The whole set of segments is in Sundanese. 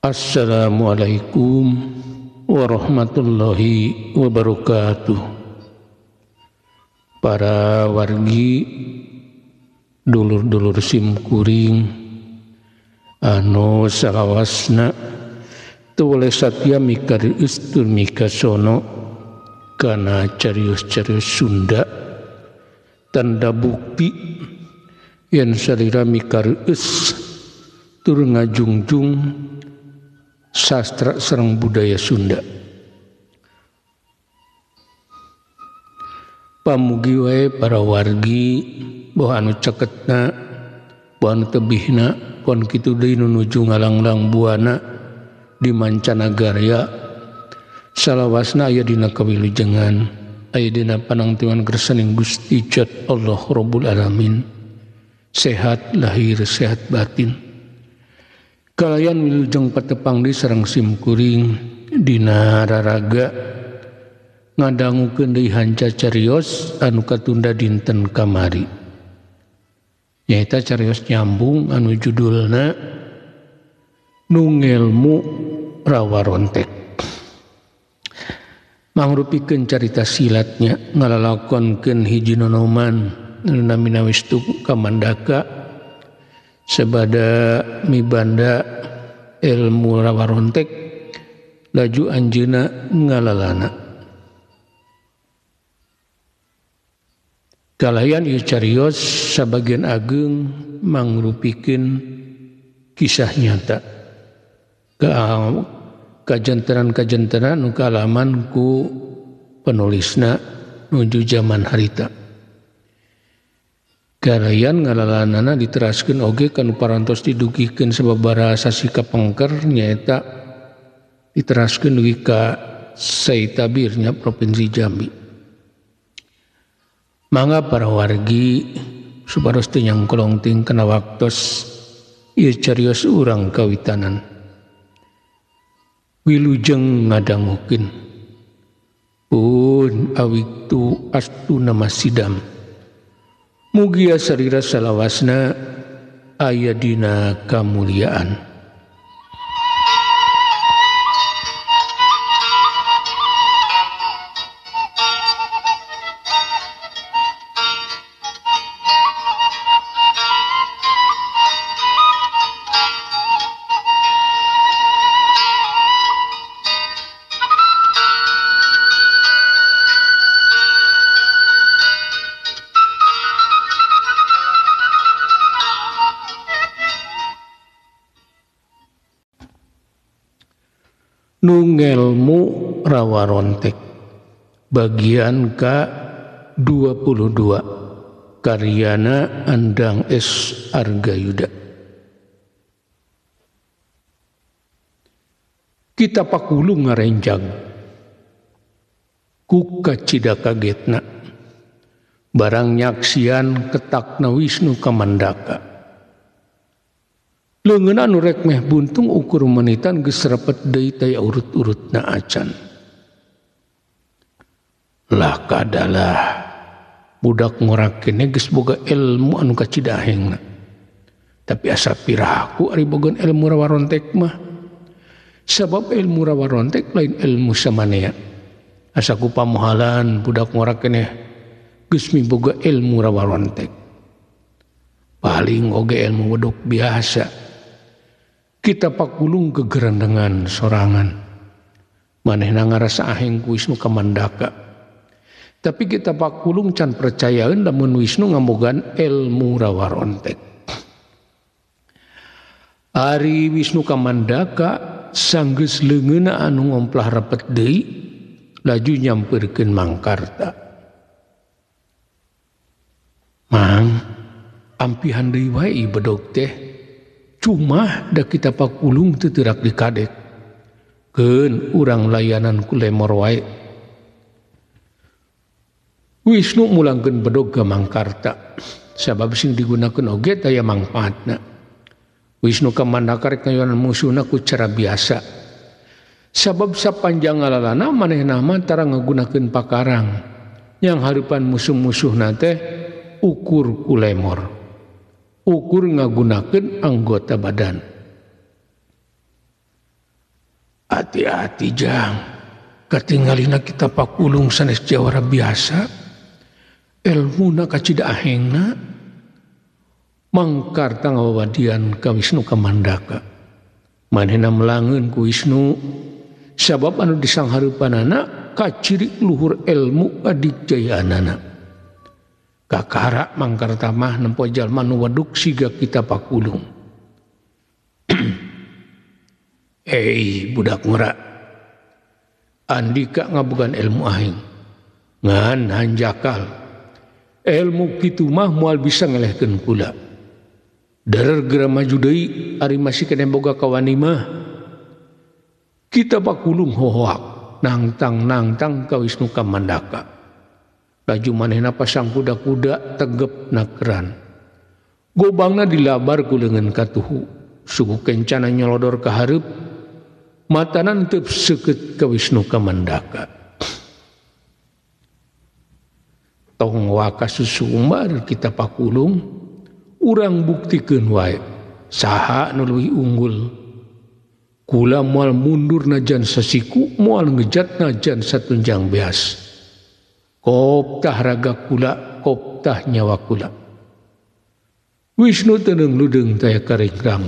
Assalamualaikum warahmatullahi wabarakatuh. Para wargi dulur-dulur simkuring anu salawasna tuwale satya mikarius tur mikasono kana carios-carios Sunda tanda bukti yen salira mikarius tur ngajungjung sastra sareng budaya Sunda. Pamugi wae para wargi bahwa anu ceketna, bahwa anu tebihna, pon kitu deui nuju ngalanglang buana di mancanagara. Salawasna aya dina kawilujengan, aya dina panangtiwan kersaning Gusti Jat Allah Rabbul Alamin. Sehat lahir, sehat batin. Kalayan wilujeng patepang di sareng simkuring dina raraga ngadangukeun deui hanca carios anu katunda dinten kamari. Nyaeta carios nyambung anu judulna Nu Ngelmu Rawa Rontek. Mangrupikeun carita silatnya ngalalakonkeun hiji nonoman anu namina Wistu Kamandaka sabada mibanda ilmu rawa rontek laju anjeuna ngalalana. Kalayan ieu carios sabagian ageng mangrupikeun kisah nyata kajenteran nu kaalaman ku penulisna nuju zaman harita. Kalayan ngalalanana diteraskeun oge kanu parantos didugikeun sababaraha sasi kapengker nyaeta diteraskeun dugi ka Saitabirnya Provinsi Jambi. Mangga para wargi supados teu nyangkolongting kana waktos ieu carios urang kawitanan. Wilujeng ngadangukeun pun awiktu astuna masidam. Mugia sarira salawasna aya dina kamuliaan. Nu Ngelmu Rawa Rontek bagian ke-22 karyana Andang S. Argayuda. Kita pakulung ngarenjang ku kacida kagetna barang nyaksian ketakna Wisnu Kamandaka. Leungeun anu rek meh buntung ukur menitan geus repet deui taya urut-urutna acan. Lah kadalah budak ngorakeun geus boga ilmu anu kacidahengna. Tapi asa piraku ari boga ilmu rawa rontek mah. Sabab ilmu rawa rontek lain ilmu samanea. Asa ku pamohalan budak ngorakeun geus miboga ilmu rawa rontek. Paling oge ilmu wedok biasa. Kita pakulung kegerandengan sorangan. Manehna ngarasa aheng ku Wisnu Kamandaka. Tapi kita pakulung can percayaeun lamun Wisnu ngabogaan ilmu rawa rontek. Ari Wisnu Kamandaka sanggeus leungeunna anu ngomplah repet deui laju nyampeurkeun Mangkarta. Mang, ampihan deui wae bedog teh. Cuma da kita pakulung teu teurak dikadek. Keun urang layanan ku lemor wae. Wisnu mulangkeun bedog ka Mangkarta. Sabab sing digunakeun oge taya mangpaatna. Wisnu Kamandaka rek ngayonan musuhna ku cara biasa. Sabab sapanjang ngalalana manehna mah tara ngagunakeun pakarang. Yang hareupan musuh-musuhna teh ukur ku lemor. Ukur ngagunakeun anggota badan. hati-hati jang katinggalina kita pakulung sanes jawara biasa ilmuna kacidahengna mangkar tangawadian ka Wisnu Kamandaka manehna melangeun ku Wisnu sabab anu disanghareupanana kaciri luhur ilmu adikjayanana kakara mangkar tamah nempo jalma nu waduk siga kita pakulung. Budak ngera andika ngabugan ilmu aing ngan hanjakal ilmu kitu mah moal bisa ngelehkeun kula darer geura maju deui ari masih kena boga kawani mah kita pakulung hohoak nangtang ka Wisnu Kamandaka laju manehna pasang kuda-kuda tegep nakeran gobangna dilabar ku leungeun katuhu suku kencana nyolodor ka hareup matana teu seukeut ka Wisnu Kamandaka tong waka susumbar kita pakulung urang buktikeun wae saha nu leuwih unggul kula moal mundur najan sasiku moal ngejat najan satunjang beas koptah raga kula koptah nyawa kula Wisnu teneung ludeung taya karengrang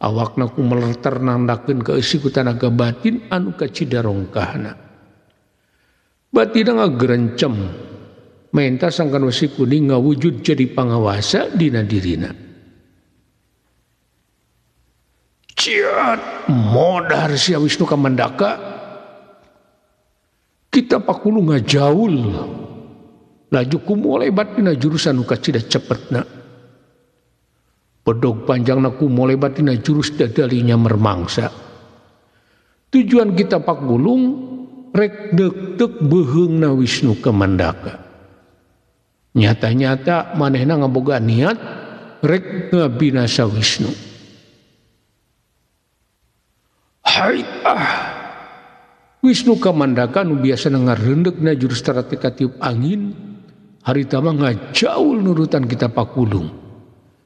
awakna ku melertar nandakeun ka eusi ku tanaga batin anu kacidarongkahna batinna ngagerencem menta sangkan wesi kuning ngawujud jadi pangawasa dina dirina ciat modar sia Wisnu Kamandaka kita pakulung ngajaul laju ku mulai batina jurusan nu kacida cepetna pedog panjang naku mulai batina jurus dadalinya mermangsa tujuan kita pakulung rek deg-deg beheungna Wisnu Kamandaka nyata-nyata manehna ngaboga niat rek ngabinasa Wisnu Wisnu Kamandaka nu biasa ngareundegna jurus taratika tiup angin harita mah ngajaul nurutan kita pakulung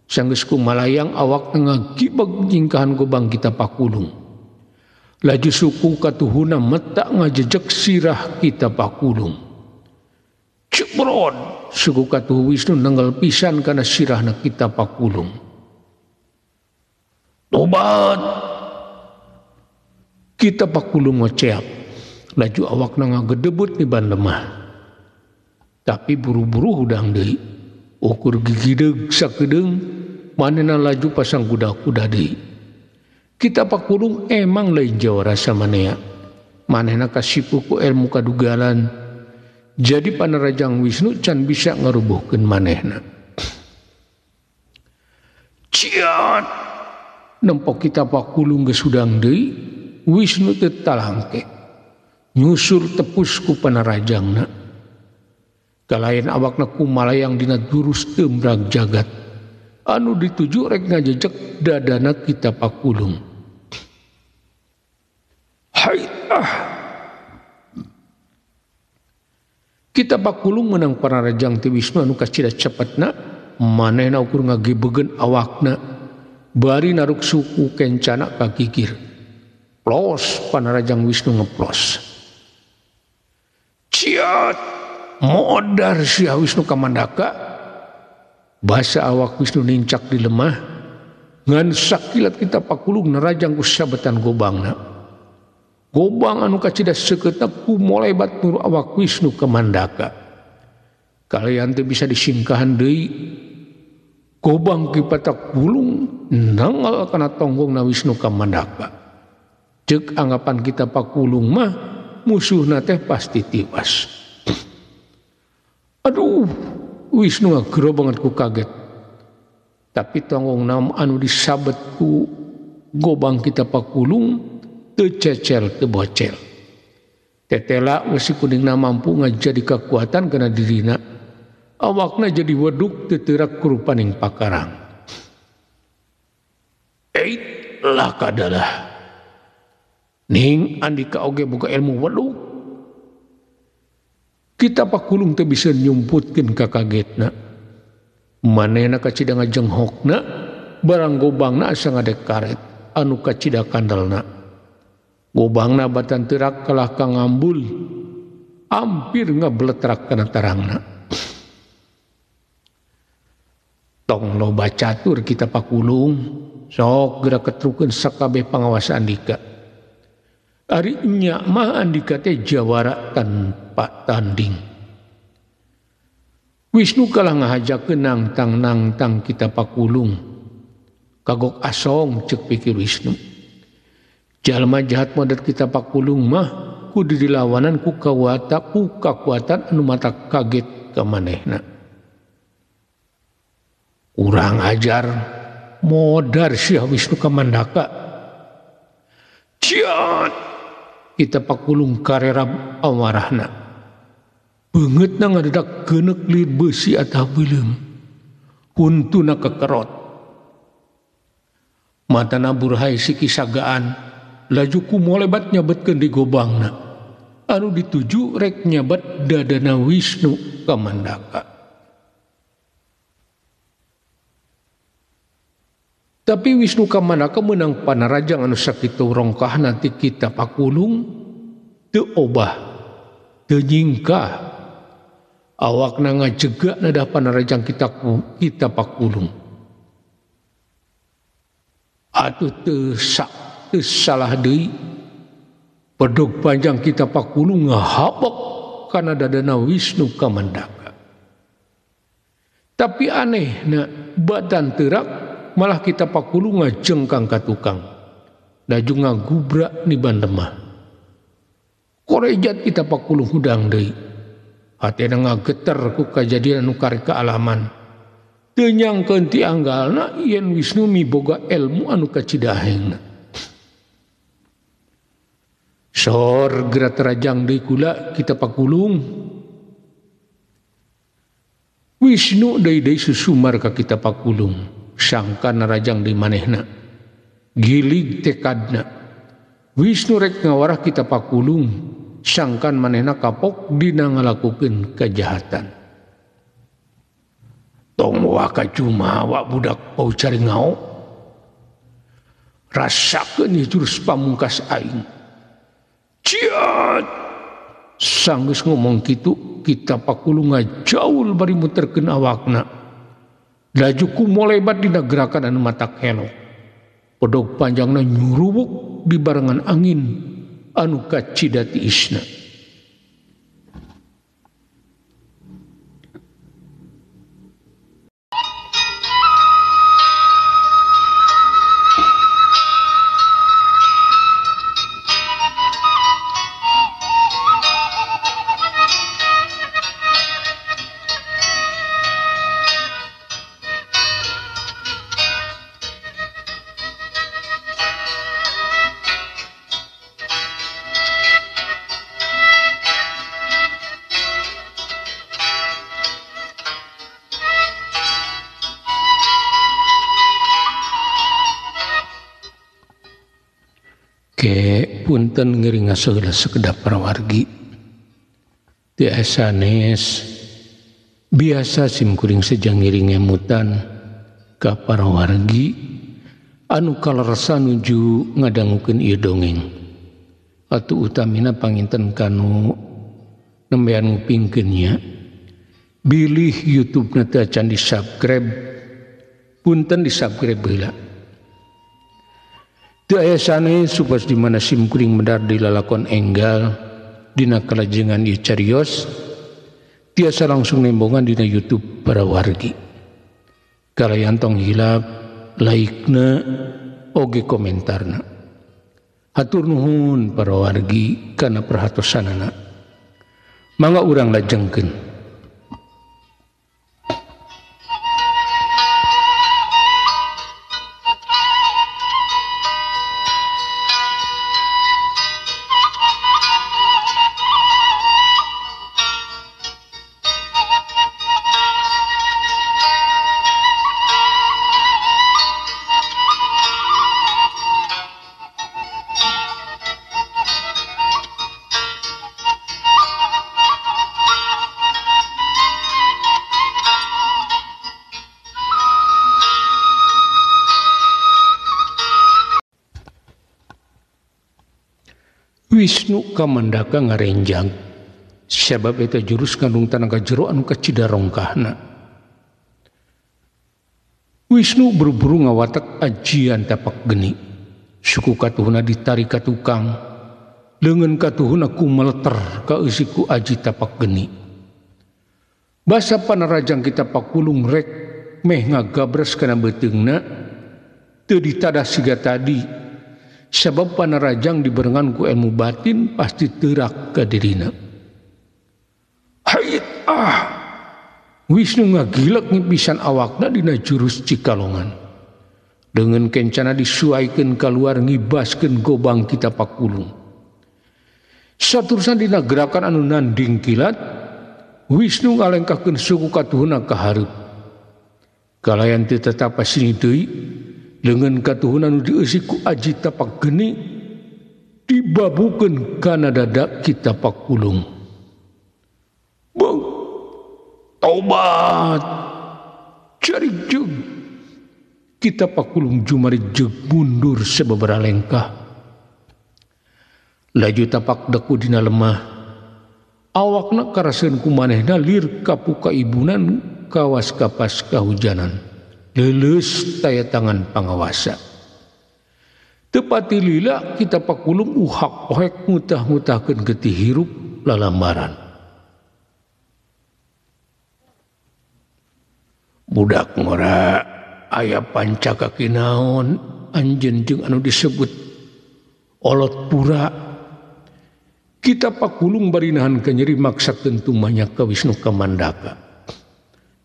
sanggeus kumalayang awak ngagibeg jingkahan gobang kita pakulung laju suku katuhuna metak ngajejek sirah kita pakulung cebrod suku katuhu Wisnu nenggal pisan kana sirahna kita pakulung tobat kita pakulung ngoceap laju awakna ngagedebut di ban lemah tapi buru-buru hudang deui ukur gigi deug sakedeung manehna laju pasang kuda-kuda deui kita pakulung emang lain jawara samanea manehna kasipu ku ilmu kadugalan jadi panerajang Wisnu can bisa ngarubuhkeun manehna ciat nempo kita pakulung geus hudang deui Wisnu teu talangke nyusur tepus ku panerajangna kalayan awakna kumalayang dina jurus tembrag jagat anu dituju rek ngajejek dadana kita pakulung kita pakulung menang panerajang ti Wisnu anu kacida cepetna manehna ukur ngagebeugeun awakna bari naruk suku kencana ka gigir plos panerajang Wisnu ngeplos ciat modar sia Wisnu Kamandaka basa awak Wisnu nincak di lemah ngan sakilat kita pakulung nerajang ku sabetan gobangna gobang anu kacida seukeutna ku mulai batur awak Wisnu Kamandaka kalian teu bisa disingkahan deui gobang ki patakpulung nangal kana tonggongna Wisnu Kamandaka ceuk anggapan kita pakulung mah musuhna teh pasti tiwas. Aduh, Wisnu ngagero banget ku kaget. Tapi tonggong nam anu disabet ku gobang kita pakulung teu cecel teu bocel. Tetela wesi kuningna mampu ngajadi kekuatan kana dirina. Awakna jadi weduk teu teurak ku rupaning pakarang. Lah kadalah. Ning andika oge boga ilmu weduk kita pakulung teu bisa nyumputkeun ka kagetna manehna kacida ngajenghokna barang gobangna asa ngadek karet anu kacida kandalna Gobangna batan terak kalah ka ngambul hampir ngabletrak kana tarangna. Tong loba catur kita pakulung sok gerak ketrukeun sakabeh pangawas Andika. Ari nya mah Andika teh jawara tanpa tanding. Wisnu kalah ngahajakeun nangtang kita pakulung. Kagok asong cek pikir Wisnu. Jalma jahat model kita pakulung mah kudu dilawanan ku kakuatan anu mata kaget ka manehna. Urang ajar modar Syah Wisnu Kamandaka. Ciat kita pakulung karera amarahna. Beungeutna ngadadak geuneuk li beusi atah beuleum. Huntuna kekerot. Matana burhay siki sagaan laju kumolebat nyabetkeun di gobangna. Anu dituju rek nyabat dadana Wisnu Kamandaka. Tapi Wisnu Kamandaka menang panarajang anu sakitu rongkah nanti kita pakulung teu obah, teu nyingkah. Awakna ngajegak nadah panarajang kita pakulung. Atuh teu salah deui. Pedog panjang kita pakulung ngahabok kana dadana Wisnu Kamandaka. Tapi anehna badan terak malah kita pakulung ngajengkang ka tukang. Laju ngagubrak ni bandemah. Korejat kita pakulung hudang deui. Hatena ngageter ku kajadian anu kareka alaman. Teu nyangkeun ti anggalna yen Wisnu miboga ilmu anu kacidahengna. Sor gerak terajang deui kula kita pakulung. Wisnu deui susumar ka kita pakulung. Sangka narajang di manehna. Gilig tekadna. Wisnu rek ngawarah kita pakulung. Sangkan manehna kapok dina ngalakukeun kejahatan. Tong waka jumawa budak pau cari ngao. Rasakeun ieu jurus pamungkas aing. Ciat. Sanggeus ngomong kitu kita pakulung ngajaul bari muterkeun awakna. Laju kumolebat dina gerakan anu matak helok. Podog panjangna nyurubuk di barengan angin anu kacidati isna. Punten ngering ngaseula sekedap parawargi. Tiasa sanes biasa simkuring sejang ngiring emutan ka parawargi anu kalersa nuju ngadangukeun ieu dongeng. Atuh utamina panginten kanu nembean ngupingkeun nya. Bilih YouTube-na teu acan di-subscribe. Punten di-subscribe heula. Teu aya sanes supados di mana simkuring medar di lalakon enggal dina kalajengan ieu carios tiasa langsung nembongan dina YouTube para wargi. Kalayan tong hilap like-na oge komentarna. Hatur nuhun para wargi kana perhatosanana. Mangga urang lajengkeun. Wisnu kamandaka ngarenjang sabab eta jurus kandung tanaga jero anu kacidarongkahna. Wisnu buru-buru ngawatak ajian tapak geni. Suku katuhuna ditarik ka tukang, leungeun katuhuna kumeleter ka eusiku aji tapak geni. Basa panarajang kita pakulung rek meh ngagabres kana beuteungna teu ditadah siga tadi. Sabab panarajang dibarengan ku ilmu batin pasti teurak ka dirina. Hayit Wisnu ngagilek ngipisan awakna dina jurus cikalongan. Dengan kencana disuaikeun kaluar ngibaskeun gobang kita pakulung. Saturusan dina gerakan anu nanding kilat, Wisnu ngalengkahkeun suku katuhuna ka hareup. Kalayan teu tetapa sini deui, leungeun katuhuna anu dieusi ku aji tapak geni dibabukeun kana dada kita pakulung. Bang, taubat cari jeung kita pakulung jumari jeung mundur sababaraha lengkah. Laju tapak deku dina lemah, awakna karaseun ku manehna lir kapuka ibunan kawas kapas kahujanan, leuleus taya tangan pangawasa. Tepati lila kita pakulung uhak ohek ngutah-ngutahkeun getih hirup lalambaran. Budak ngora aya pancakaki naon anjeun jeung anu disebut olot pura. Kita pakulung bari nahan kanyeri maksakeun tumanya ka Wisnu kamandaka.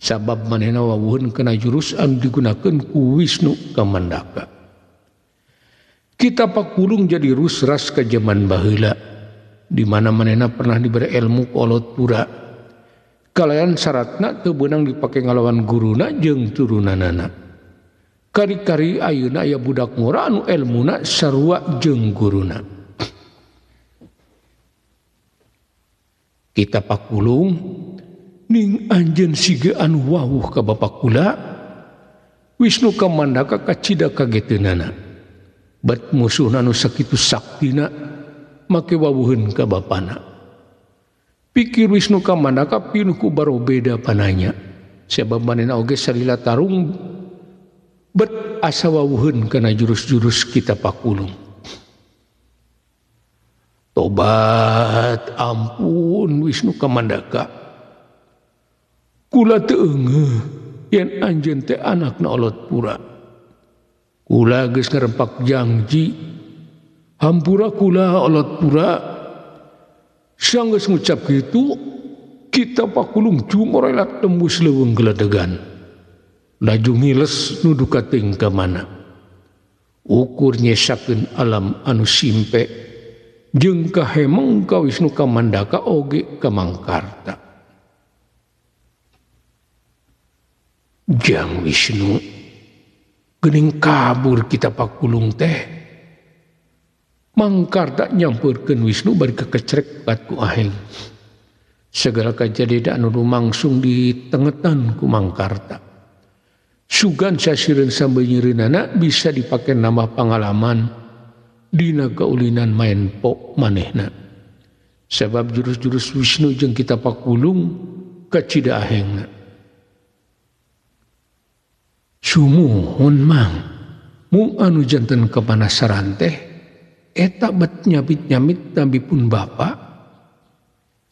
Sabab manehna wawuheun kana jurus anu digunakeun ku Wisnu kamandaka. Kita pakulung jadi rusras ka zaman baheula di mana manehna pernah diberi ilmu ku olot pura. Kalayan syaratna teu beunang dipake ngalawan guruna jeung turunanana. Kari-kari ayeuna aya budak ngora anu elmuna sarua jeung guruna. Kita pakulung ning anjeun siga anu wawuh ka bapa kula, Wisnu kamandaka kacida kageteunana. Bet musuhna anu sakitu saktina make wawuheun ka bapana. Pikir Wisnu kamandaka pinuh ku barobeda pananya. Sabab manehna oge salila tarung bet asa wawuheun kana jurus-jurus kita pakulung. Tobat ampun Wisnu kamandaka. Kula teu eungeuh yen anjeun teh anakna olot pura. Kula geus ngarempak janji. Hampura kula olot pura. Sanggeus ngucap kitu, kita pakulung cumorelak tembus leuweung geledegan. Laju ngiles nudu ka teuing ka mana. Ukur nyesakeun alam anu simpe jeung kahemeng ka Wisnu kamandaka oge ka Mangkarta. Jang Wisnu geuning kabur kita pakulung teh. Mangkarta nyampeurkeun Wisnu bari kekecrek ku aheng. Segala kajadian anu lumangsung ditengetan ku Mangkarta. Sugan sasireun sambeunyeunana bisa dipake nambah pangalaman dina kaulinan main pok manehna. Sebab jurus-jurus Wisnu jeung kita pakulung kacida ahengna. Sumuhun mang, mung anu janten kapanasaran teh eta bet nyabit-nyabit tambipun bapa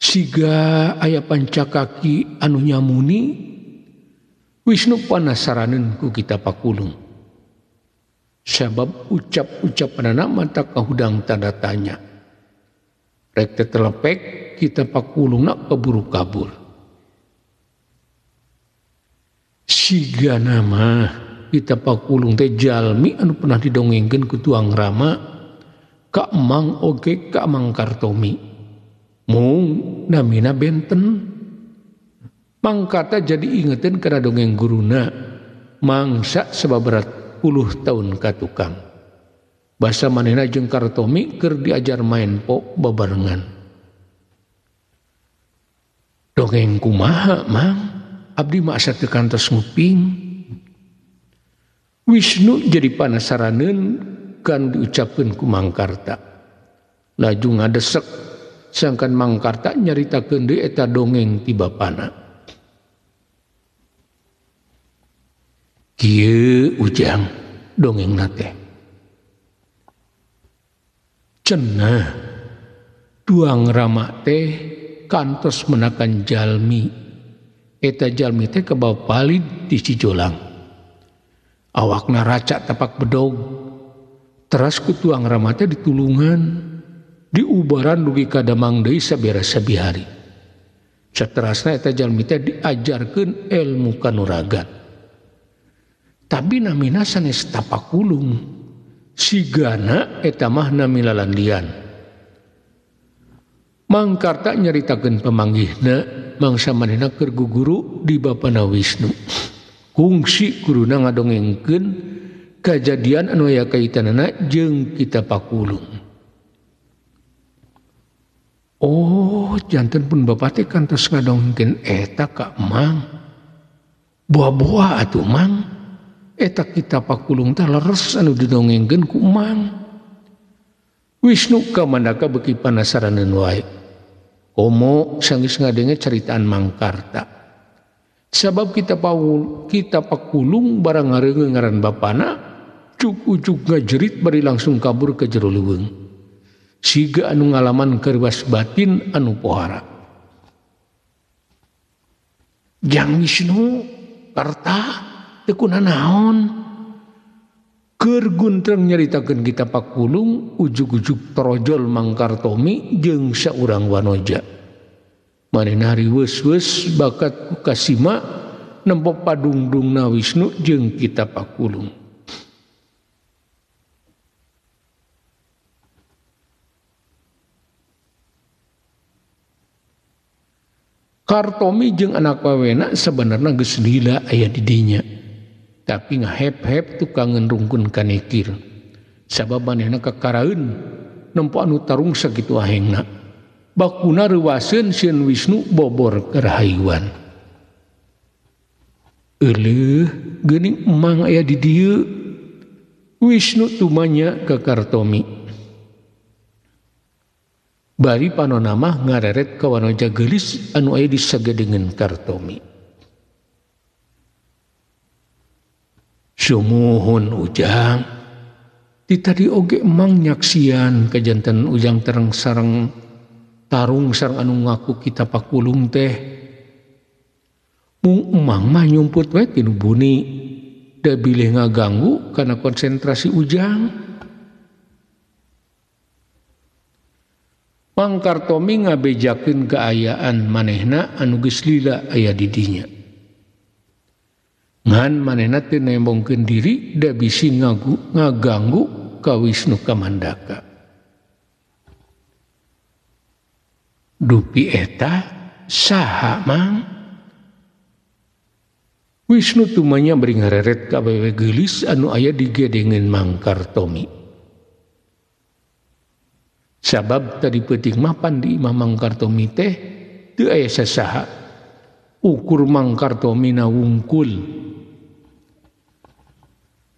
siga aya pancakaki anu nyamuni Wisnu panasaraneun ku kita pakulung. Sabab ucap-ucapanana mata kahudang tanda tanya. Rek tetelepek kita pakulungna keburu kabur. Siga nama kita pakulung teh jalmi anu pernah didongengkeun ku tuang Rama ka emang oge ka Mangkartomi. Mung namina benten. Mangkarta jadi ingetin kana dongeng guruna mangsa sababerat puluh tahun ka tukang. Basa manehna jeung Kartomi keur diajar main pok babarengan. Dongeng kumaha mang? Abdi mah asa teu kantos nguping. Wisnu jadi panasaraneun kan diucapkeun ku Mangkarta. laju ngadesek sangkan Mangkarta nyaritakeun deui eta dongeng ti bapana. Kieu Ujang dongengna teh. Cenah duang Rama teh kantos menakan jalmi. Eta jalmi teh kebawa palid di Cijolang. Awakna racak tapak bedog. Teras ku tuang Rama teh ditulungan. Diubaran dugi kadamang deui sabera sabihari. Saterasna eta jalmi teh diajarkeun ilmu kanuragan. Tapi namina sanes tapakulung. Sigana eta mah nami lalandian. Mangkarta nyaritakeun pamanggihna mangsa manehna keur guguru di bapana Wisnu. Kungsi guruna ngadongengkeun kajadian anu aya kaitanana jeung kita pakulung. Oh, janten pun bapak teh kantos ngadongengkeun eta ka Mang. Buah-buah atuh Mang. Eta kita pakulung teh leres anu didongengkeun ku Mang. Wisnu kamandaka beuki panasaraneun wae. Komo sanggeus ngadenge caritaan Mangkarta. Sabab kita pakulung barang ngareungeun ngaran bapana, cuk-ucuk ngajerit bari langsung kabur ke jero leuweung. Siga anu ngalaman keurwas batin anu pohara. Jang Wisnu Karta teu naon keur guntreng nyaritakeun kita pakulung ujug-ujug torojol Mangkartomi jeung saurang wanoja. Manehna riweus-weus bakat ku kasima nempo padungdungna Wisnu jeung kita pakulung. Kartomi jeung anak wawena sebenarnya geus lila aya di dinya. Tapi ngahep-hep tukang ngendrungkeun kanekir. Sabab manehna kakaraeun nempo anu tarung sakitu ahengna. Bakuna reuwaseun sieun Wisnu bobor ke rahayuan. Euleuh geuning emang aya di dieu. Wisnu tumanya ka Kartomi. Bari panonna mah ngareret ka wanoja geulis anu aya di sagedengeun Kartomi. Sumuhun Ujang. Di tadi oge emang nyaksian kajanten Ujang tereng sareng tarung sareng anu ngaku kita pakulung teh. Mung emang mah nyumput wae tinu buni. Da bilih ngaganggu karena konsentrasi Ujang. Mangkartomi ngabejakeun kaayaan manehna anu geus lila aya di dinya. Ngan manehna teu nembongkeun diri da bisi ngaganggu ka Wisnu Kamandaka. Dupi eta saha Mang? Wisnu tumanya beri ngareret ka awewe geulis anu aya di gedengeun Mangkartomi. Sabab tadi peuting mah pandi Imah Mangkartomi teh teu aya sasaha. Ukur Mangkartomina wungkul.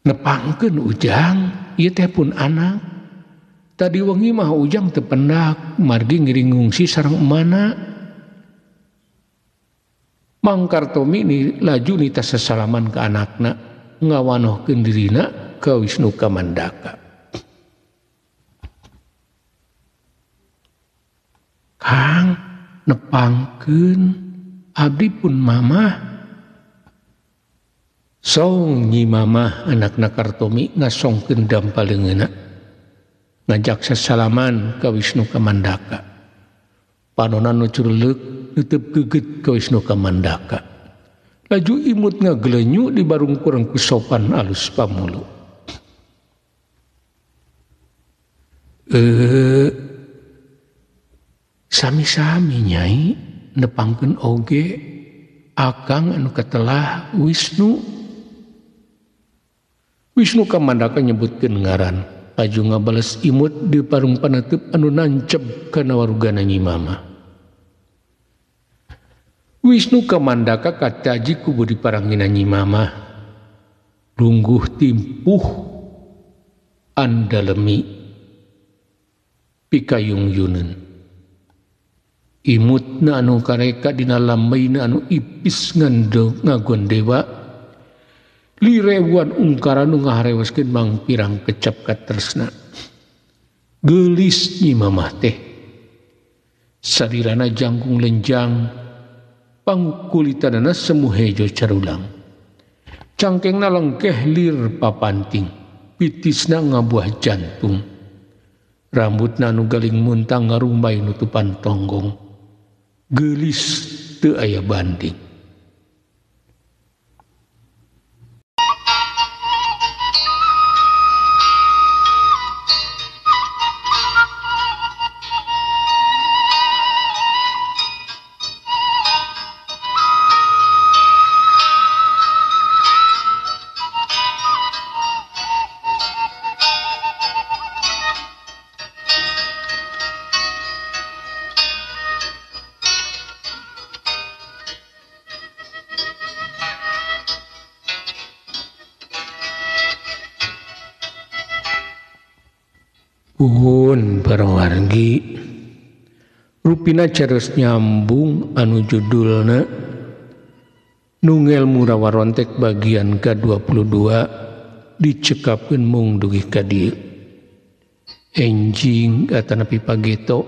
Nepangkeun Ujang, ieu teh pun anak. Tadi wengi mah Ujang teu pendak, margi ngiring ngungsi sareng emana. Mangkartomi ni laju nita sasalaman ka anakna, ngawanohkeun dirina ka Wisnu Kamandaka. Kang, nepangkeun abdi pun mamah. Song nyi mamah anakna Kartomi ngasongkeun dampaleungeunna. Ngajak sasalaman ka Wisnu Kamandaka. Panonna nu cureuleuh neuteub geugeut ka Wisnu Kamandaka. Laju imut ngagleunyu di barung kurang kusopan alus pamulu. Sami-sami Nyai nepangkeun oge akang anu katelah Wisnu. Wisnu Kamandaka nyebutkeun ngaran, laju ngabales imut di parung paneuteub anu nanceb kana warugana Nyi Mamah. Wisnu Kamandaka kataji ku budi parangina Nyi Mamah. Lungguh timpuh andalemi. pikayung-yunen. Imutna anu kareka dina lambaina anu ipis ngagon dewa, lirewan ungkara nu ngaharewaskeun mang pirang kecap katresna. Geulis nyi mamah teh. Sarirana jangkung lenjang, pangkulitanana semu hejo carulang. Cangkengna lengkeh lir papanting, pitisna ngabuah jantung. Rambutna anu galing muntang ngarumbay nutupan tonggong. Geulis teu aya banding. Puhun para wargi, rupina caros nyambung anu judulna Nungel Murawarontek bagian ke-22 dicekapkeun mung dugi ka dieu. Enjing atanapi pageto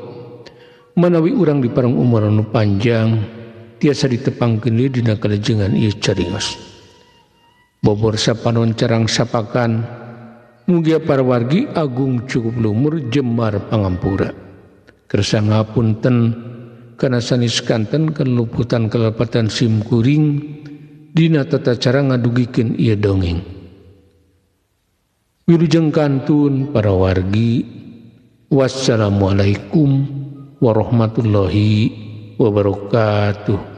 manawi urang diparang umur anu panjang tiasa ditepangkeun deui dina kalajengan ieu carios. Bobor sapanon carang sapakan mugia para wargi agung cukup lumur jemar pangampura. Kersa ngapunten kana sanes kanten keluputan kelepatan simkuring dina tata cara ngadugikeun ieu dongeng. Wilujeng kantun para wargi, wassalamualaikum warahmatullahi wabarakatuh.